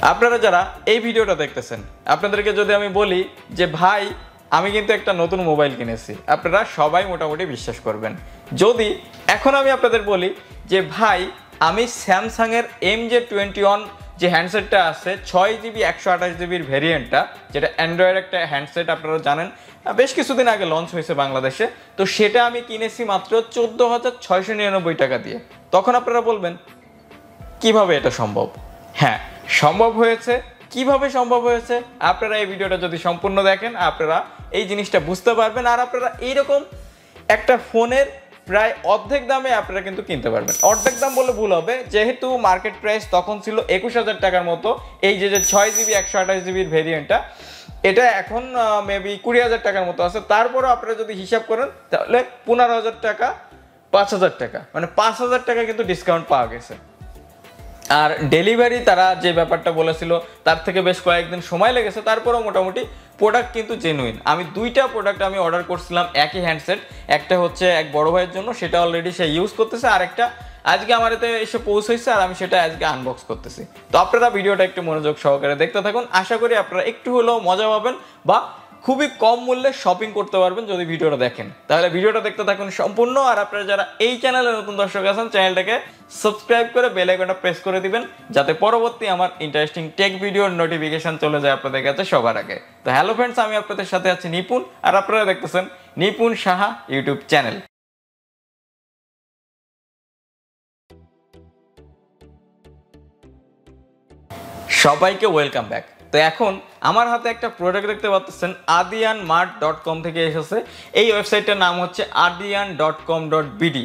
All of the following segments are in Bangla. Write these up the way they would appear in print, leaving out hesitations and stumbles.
আপনারা যারা এই ভিডিওটা দেখতেছেন, আপনাদেরকে যদি আমি বলি যে ভাই আমি কিন্তু একটা নতুন মোবাইল কিনেছি, আপনারা সবাই মোটামুটি বিশ্বাস করবেন। যদি এখন আমি আপনাদের বলি যে ভাই আমি স্যামসাংয়ের MJ21 যে হ্যান্ডসেটটা আছে 6GB 128GBর ভেরিয়েন্টটা, যেটা অ্যান্ড্রয়েড একটা হ্যান্ডসেট, আপনারা জানেন বেশ কিছুদিন আগে লঞ্চ হয়েছে বাংলাদেশে, তো সেটা আমি কিনেছি মাত্র 14,699 টাকা দিয়ে। তখন আপনারা বলবেন কিভাবে এটা সম্ভব? হ্যাঁ, সম্ভব হয়েছে। কিভাবে সম্ভব হয়েছে? আপনারা এই ভিডিওটা যদি সম্পূর্ণ দেখেন আপনারা এই জিনিসটা বুঝতে পারবেন, আর আপনারা এইরকম একটা ফোনের প্রায় অর্ধেক দামে আপনারা কিন্তু কিনতে পারবেন। অর্ধেক দাম বলে ভুল হবে, যেহেতু মার্কেট প্রাইস তখন ছিল 21,000 টাকার মতো। এই যে 6GB 128GBর ভেরিয়েন্টটা, এটা এখন মেবি 20,000 টাকার মতো আছে। তারপরেও আপনারা যদি হিসাব করেন তাহলে 15,000 টাকা, 5,000 টাকা, মানে 5,000 টাকা কিন্তু ডিসকাউন্ট পাওয়া গেছে। আর ডেলিভারি তারা যে ব্যাপারটা বলেছিল তার থেকে বেশ কয়েকদিন সময় লেগেছে, তারপরেও মোটামুটি প্রোডাক্ট কিন্তু জেনুইন। আমি দুইটা প্রোডাক্ট আমি অর্ডার করছিলাম, একই হ্যান্ডসেট। একটা হচ্ছে এক বড় ভাইয়ের জন্য, সেটা অলরেডি সে ইউজ করতেছে, আর একটা আজকে আমার এতে এসে পৌঁছেছে আর আমি সেটা আজকে আনবক্স করতেছি। তো আপনারা ভিডিওটা একটু মনোযোগ সহকারে দেখতে থাকুন, আশা করি আপনারা একটু হলেও মজা পাবেন বা খুবই কম মূল্যে শপিং করতে পারবেন যদি ভিডিওটা দেখেন। তাহলে ভিডিওটা দেখতে থাকুন সম্পূর্ণ। আর আপনারা যারা এই চ্যানেলে নতুন দর্শক আছেন, চ্যানেলটাকে সাবস্ক্রাইব করে বেল আইকনটা প্রেস করে দিবেন, যাতে পরবর্তী আমার ইন্টারেস্টিং টেক ভিডিওর নোটিফিকেশন চলে যায় আপনাদের কাছে সবার আগে। তো হ্যালো ফ্রেন্ডস, আমি আপনাদের সাথে আছি নিপুণ, আর আপনারা দেখতেছেন নিপুণ সাহা ইউটিউব চ্যানেল। সবাইকে ওয়েলকাম ব্যাক। তো এখন আমার হাতে একটা প্রোডাক্ট দেখতে পাচ্ছেন, adianmart.com থেকে এসেছে। এই ওয়েবসাইটটার নাম হচ্ছে adian.com.bd।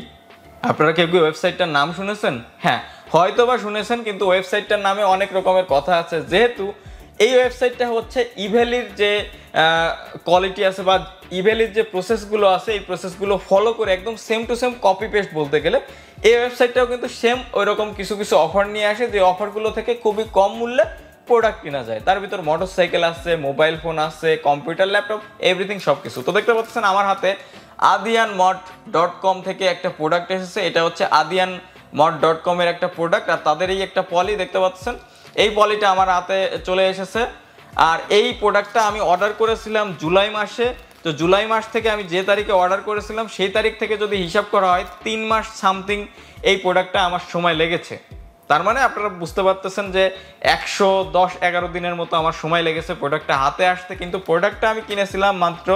আপনারা কেউ কি ওয়েবসাইটটার নাম শুনেছেন? হ্যাঁ, হয়তো বা শুনেছেন, কিন্তু ওয়েবসাইটটার নামে অনেক রকমের কথা আছে। যেহেতু এই ওয়েবসাইটটা হচ্ছে ইভেলির যে কোয়ালিটি আছে বা ইভেলির যে প্রসেসগুলো আছে, এই প্রসেসগুলো ফলো করে একদম same to same copy paste বলতে গেলে এই ওয়েবসাইটটাও কিন্তু সেম ওই রকম কিছু কিছু অফার নিয়ে আসে, যে অফারগুলো থেকে খুবই কম মূল্যে প্রোডাক্ট কেনা যায়। তার ভিতর মোটরসাইকেল আছে, মোবাইল ফোন আছে, কম্পিউটার, ল্যাপটপ, এভরিথিং সব কিছু। তো দেখতে পাচ্ছেন আমার হাতে adianmart.com থেকে একটা প্রোডাক্ট এসেছে। এটা হচ্ছে adianmart.com এর একটা প্রোডাক্ট, আর তাদের এই একটা পলি দেখতে পাচ্ছেন, এই পলিটা আমার হাতে চলে এসেছে। আর এই প্রোডাক্টটা আমি অর্ডার করেছিলাম জুলাই মাসে। তো জুলাই মাস থেকে আমি যে তারিখে অর্ডার করেছিলাম সেই তারিখ থেকে যদি হিসাব করা হয় 3 মাস সামথিং এই প্রোডাক্টটা আমার সময় লেগেছে। তার মানে আপনারা বুঝতে পারতেছেন যে 110-11 দিনের মতো আমার সময় লেগেছে প্রোডাক্টটা হাতে আসতে। কিন্তু প্রোডাক্টটা আমি কিনেছিলাম মাত্র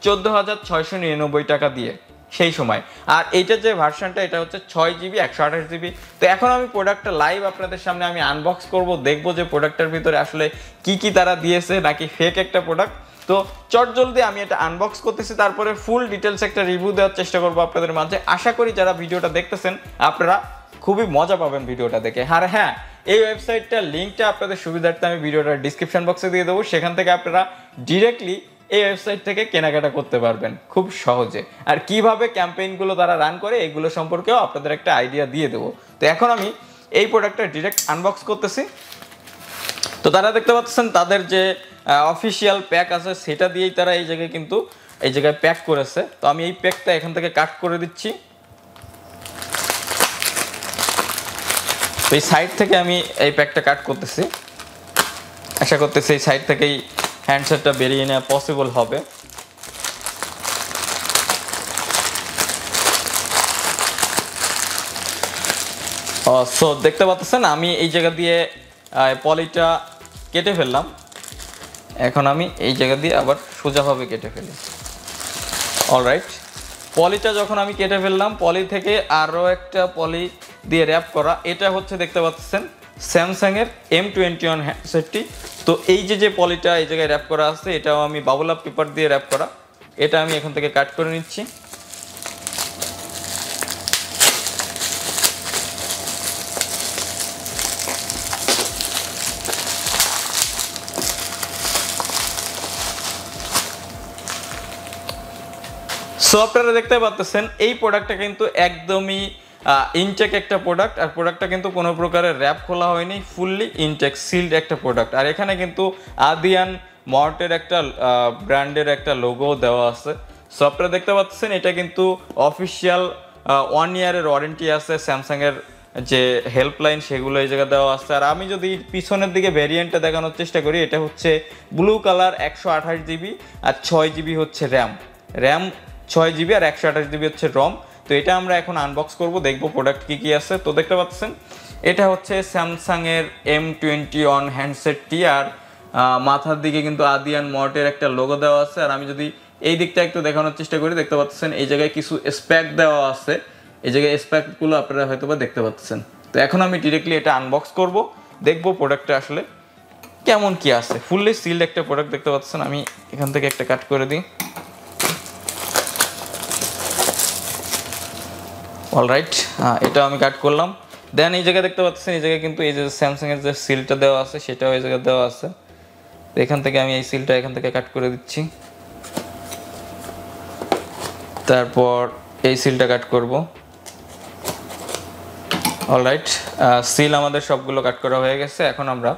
14,699 টাকা দিয়ে সেই সময়। আর এইটার যে ভার্সনটা, এটা হচ্ছে 6GB 128GB। তো এখন আমি প্রোডাক্টটা লাইভ আপনাদের সামনে আমি আনবক্স করব, দেখবো যে প্রোডাক্টটার ভিতরে আসলে কি কি তারা দিয়েছে, নাকি ফেক একটা প্রোডাক্ট। তো চটজলদি আমি এটা আনবক্স করতেছি, তারপরে ফুল ডিটেলস একটা রিভিউ দেওয়ার চেষ্টা করবো আপনাদের মাঝে। আশা করি যারা ভিডিওটা দেখতেছেন আপনারা খুবই মজা পাবেন ভিডিওটা দেখে। আর হ্যাঁ, এই ওয়েবসাইটটার লিঙ্কটা আপনাদের সুবিধার্থে আমি ভিডিওটার ডিসক্রিপশন বক্সে দিয়ে দেবো, সেখান থেকে আপনারা ডিরেক্টলি এই ওয়েবসাইট থেকে কেনাকাটা করতে পারবেন খুব সহজে। আর কিভাবে ক্যাম্পেইনগুলো তারা রান করে এগুলো সম্পর্কেও আপনাদের একটা আইডিয়া দিয়ে দেবো। তো এখন আমি এই প্রোডাক্টটা ডিরেক্ট আনবক্স করতেছি। তো তারা দেখতে পাচ্ছেন তাদের যে অফিসিয়াল প্যাক আছে সেটা দিয়েই তারা এই জায়গায় কিন্তু এই জায়গায় প্যাক করেছে। তো আমি এই প্যাকটা এখান থেকে কাট করে দিচ্ছি। তো এই সাইড থেকে আমি এই প্যাকটা কাট করতেছি, আশা করতেছি এই সাইড থেকেই হ্যান্ডসেটটা বেরিয়ে নেওয়া পসিবল হবে। সো দেখতে পাচ্ছেন আমি এই জায়গা দিয়ে পলিটা কেটে ফেললাম। এখন আমি এই জায়গা দিয়ে আবার সোজাভাবে কেটে ফেলি। অলরাইট, পলিটা যখন আমি কেটে ফেললাম, পলি থেকে আরও একটা পলি দিয়ে র্যাপ করা। এটা হচ্ছে দেখতে পাচ্ছেন স্যামসাংয়ের M21 হ্যান্ডসেটটি। তো এই যে পলিটা এই জায়গায় র্যাপ করা আছে, এটাও আমি বাবল আপ পেপার দিয়ে র্যাপ করা। এটা আমি এখান থেকে কাট করে নিচ্ছি। সো আপনারা দেখতে পাচ্ছেন এই প্রোডাক্টটা কিন্তু একদমই ইনটেক একটা প্রোডাক্ট, আর প্রোডাক্টটা কিন্তু কোনো প্রকারের র্যাপ খোলা হয়নি, ফুললি ইনটেক সিলড একটা প্রোডাক্ট। আর এখানে কিন্তু আদিয়ান মার্টের একটা ব্র্যান্ডের একটা লোগো দেওয়া আছে। সো আপনারা দেখতে পাচ্ছেন এটা কিন্তু অফিসিয়াল 1 ইয়ারের ওয়ারেন্টি আছে স্যামসাংয়ের যে হেল্পলাইন সেগুলো এই জায়গায় দেওয়া আছে। আর আমি যদি পিছনের দিকে ভ্যারিয়েন্টটা দেখানোর চেষ্টা করি, এটা হচ্ছে ব্লু কালার 128 GB আর 6 GB হচ্ছে র্যাম 6 GB আর 128 GB হচ্ছে রম। তো এটা আমরা এখন আনবক্স করব, দেখব প্রোডাক্ট কী কী আছে। তো দেখতে পাচ্ছেন এটা হচ্ছে স্যামসাংয়ের M21 হ্যান্ডসেটটি, আর মাথার দিকে কিন্তু আদিয়ান মর্টের একটা লোগো দেওয়া আছে। আর আমি যদি এই দিকটা একটু দেখানোর চেষ্টা করি, দেখতে পাচ্ছেন এই জায়গায় কিছু স্প্যাক দেওয়া আছে, এই জায়গায় স্প্যাকগুলো আপনারা হয়তো বা দেখতে পাচ্ছেন। তো এখন আমি ডিরেক্টলি এটা আনবক্স করব, দেখব প্রোডাক্টটা আসলে কেমন কি আছে। ফুললি সিলড একটা প্রোডাক্ট দেখতে পাচ্ছেন। আমি এখান থেকে একটা কাট করে দিই। অলরাইট, এটা আমি কাট করলাম। দেন এই জায়গায় দেখতে পাচ্ছেন, এই জায়গায় কিন্তু এই যে স্যামসাংয়ের যে সিলটা দেওয়া আছে সেটাও এই জায়গায় দেওয়া আছে। তো এখান থেকে আমি এই সিলটা এখান থেকে কাট করে দিচ্ছি, তারপর এই সিলটা কাট করব। অলরাইট, সিল আমাদের সবগুলো কাট করা হয়ে গেছে। এখন আমরা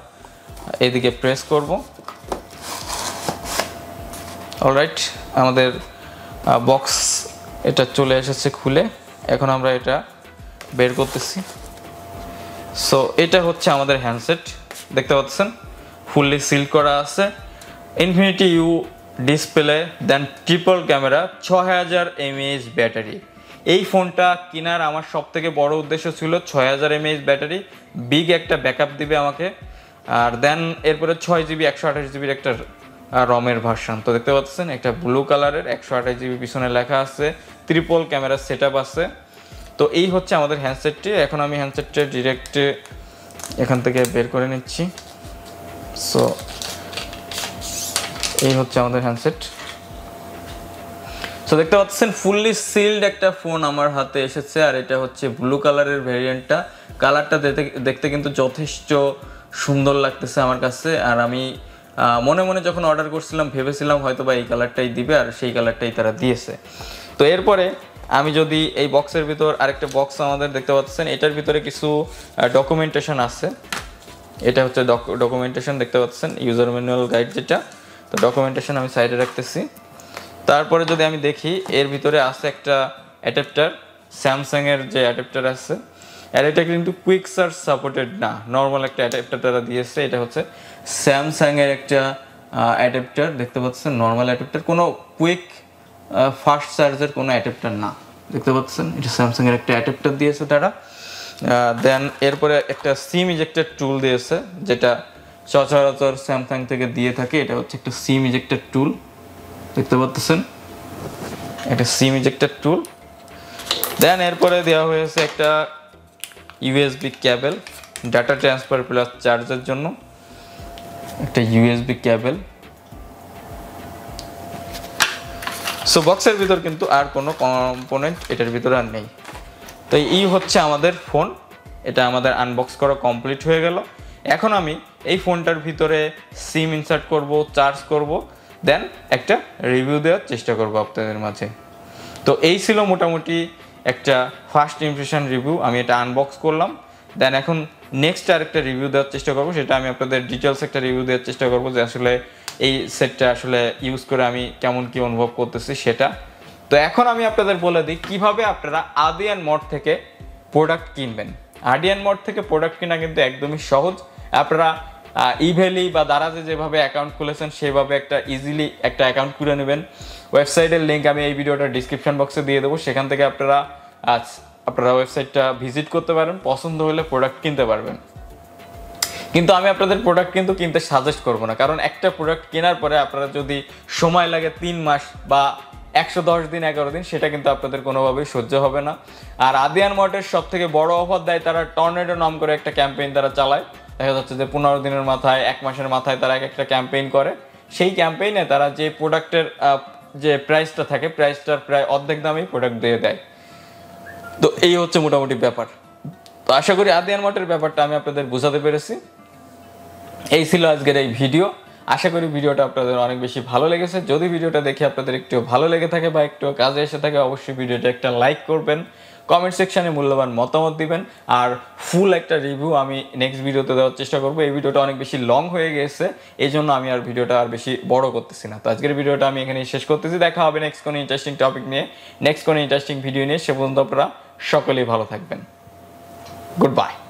এইদিকে প্রেস করব। অলরাইট, আমাদের বক্স এটা চলে এসেছে খুলে। এখন আমরা এটা বের করতেছি। সো এটা হচ্ছে আমাদের হ্যান্ডসেট, দেখতে পাচ্ছেন ফুললি সিল করা আছে। Infinity U display, then triple camera, 6000 mAh battery. এই ফোনটা কেনার আমার সব থেকে বড় উদ্দেশ্য ছিল 6000 mAh ব্যাটারি, বিগ একটা ব্যাকআপ দিবে আমাকে। আর দেন এরপরে 6 GB 128 GB একটা রমের ভার্সন। তো দেখতে পাচ্ছেন একটা ব্লু কালারের 128 GB পিছনে লেখা আছে, ট্রিপল ক্যামেরা সেট আপ আছে। তো এই হচ্ছে আমাদের হ্যান্ডসেটটি। এখন আমি হ্যান্ডসেটটা ডিরেক্ট এখান থেকে বের করে নিচ্ছি। সো এই হচ্ছে আমাদের হ্যান্ডসেট। সো দেখতে পাচ্ছেন ফুললি সিলড একটা ফোন আমার হাতে এসেছে, আর এটা হচ্ছে ব্লু কালারের ভেরিয়েন্টটা। কালারটা দেখতে কিন্তু যথেষ্ট সুন্দর লাগতেছে আমার কাছে। আর আমি মনে মনে যখন অর্ডার করছিলাম ভেবেছিলাম হয়তো বা এই কালারটাই দিবে, আর সেই কালারটাই তারা দিয়েছে। তো এরপরে আমি যদি এই বক্সের ভিতর আরেকটা বক্স আমাদের দেখতে পাচ্ছেন, এটার ভিতরে কিছু ডকুমেন্টেশন আছে। এটা হচ্ছে ডকুমেন্টেশন, দেখতে পাচ্ছেন ইউজার ম্যানুয়াল গাইড যেটা। তো ডকুমেন্টেশন আমি সাইডে রাখতেছি। তারপরে যদি আমি দেখি এর ভিতরে আছে একটা অ্যাডাপ্টার, স্যামসাংয়ের যে অ্যাডাপ্টার আছে। আর এটা কিন্তু কুইক সার্চ সাপোর্টেড না, নর্মাল একটা অ্যাডাপ্টার তারা দিয়েছে। এটা হচ্ছে স্যামসাংয়ের একটা অ্যাডাপ্টার, দেখতে পাচ্ছেন নর্মাল অ্যাডাপ্টার, কোনো কুইক ফাস্ট চার্জের কোনো অ্যাডাপ্টার না। দেখতে পাচ্ছেন এটা স্যামসাংয়ের একটা অ্যাডাপ্টার দিয়েছে তারা। দেন এরপরে একটা সিম ইজেক্টর টুল দিয়েছে, যেটা সচরাচর স্যামসাং থেকে দিয়ে থাকে। এটা হচ্ছে একটা সিম ইজেক্টর টুল, দেখতে পাচ্ছেন একটা সিম ইজেক্টর টুল। দেন এরপরে দেওয়া হয়েছে একটা ইউএসবি কেবল, ডাটা ট্রান্সফার প্লাস চার্জের জন্য একটা ইউএসবি কেবল। সো বক্সের ভিতর কিন্তু আর কোনো কম্পোনেন্ট এটার ভিতরে আর নেই। তো এই হচ্ছে আমাদের ফোন, এটা আমাদের আনবক্স করা কমপ্লিট হয়ে গেল। এখন আমি এই ফোনটার ভিতরে সিম ইনসার্ট করব, চার্জ করব, দেন একটা রিভিউ দেওয়ার চেষ্টা করব আপনাদের মাঝে। তো এই ছিল মোটামুটি একটা ফার্স্ট ইমপ্রেশন রিভিউ। আমি এটা আনবক্স করলাম, দেন এখন নেক্সট আরেকটা রিভিউ দেওয়ার চেষ্টা করব। সেটা আমি আপনাদের ডিটেলস একটা রিভিউ দেওয়ার চেষ্টা করব, যে আসলে এই সেটটা আসলে ইউজ করে আমি কেমন কি অনুভব করতেছি সেটা। তো এখন আমি আপনাদের বলে দিই কিভাবে আপনারা আদিয়ান মড থেকে প্রোডাক্ট কিনবেন। আদিয়ান মড থেকে প্রোডাক্ট কেনা কিন্তু একদমই সহজ। আপনারা ইভ্যালি বা দারাজে যেভাবে অ্যাকাউন্ট খুলেছেন সেভাবে একটা ইজিলি একটা অ্যাকাউন্ট খুলে নেবেন। ওয়েবসাইটের লিঙ্ক আমি এই ভিডিওটার ডিসক্রিপশন বক্সে দিয়ে দেবো, সেখান থেকে আপনারা ওয়েবসাইটটা ভিজিট করতে পারেন, পছন্দ হলে প্রোডাক্ট কিনতে পারবেন। কিন্তু আমি আপনাদের প্রোডাক্ট কিন্তু কিনতে সাজেস্ট করবো না, কারণ একটা প্রোডাক্ট কেনার পরে আপনারা যদি সময় লাগে 3 মাস বা 110 দিন 11 দিন, সেটা কিন্তু আপনাদের কোনোভাবেই সহ্য হবে না। আর আদিয়ান মার্টের সব থেকে বড় অফার দেয় তারা, টর্নেডো নাম করে একটা ক্যাম্পেইন তারা চালায়। দেখা যাচ্ছে যে 15 দিনের মাথায়, 1 মাসের মাথায় তারা একটা ক্যাম্পেইন করে। সেই ক্যাম্পেইনে তারা যে প্রোডাক্টের যে প্রাইসটা থাকে, প্রাইসটার প্রায় অর্ধেক দামেই প্রোডাক্ট দিয়ে দেয়। তো এই হচ্ছে মোটামুটি ব্যাপার। তো আশা করি আদিয়ান মার্টের ব্যাপারটা আমি আপনাদের বোঝাতে পেরেছি। এই ছিল আজকের এই ভিডিও। আশা করি ভিডিওটা আপনাদের অনেক বেশি ভালো লেগেছে। যদি ভিডিওটা দেখে আপনাদের একটু ভালো লেগে থাকে বা একটু কাজে এসে থাকে, অবশ্যই ভিডিওটা একটা লাইক করবেন, কমেন্ট সেকশনে মূল্যবান মতামত দিবেন। আর ফুল একটা রিভিউ আমি নেক্সট ভিডিওতে দেওয়ার চেষ্টা করবো। এই ভিডিওটা অনেক বেশি লং হয়ে গেছে, এই জন্য আমি আর ভিডিওটা আর বেশি বড় করতেছি না। তো আজকের ভিডিওটা আমি এখানেই শেষ করতেছি। দেখা হবে নেক্সট কোনো ইন্টারেস্টিং টপিক নিয়ে, নেক্সট কোনো ইন্টারেস্টিং ভিডিও নিয়ে। সে পর্যন্ত আপনারা সকলেই ভালো থাকবেন। Good bye.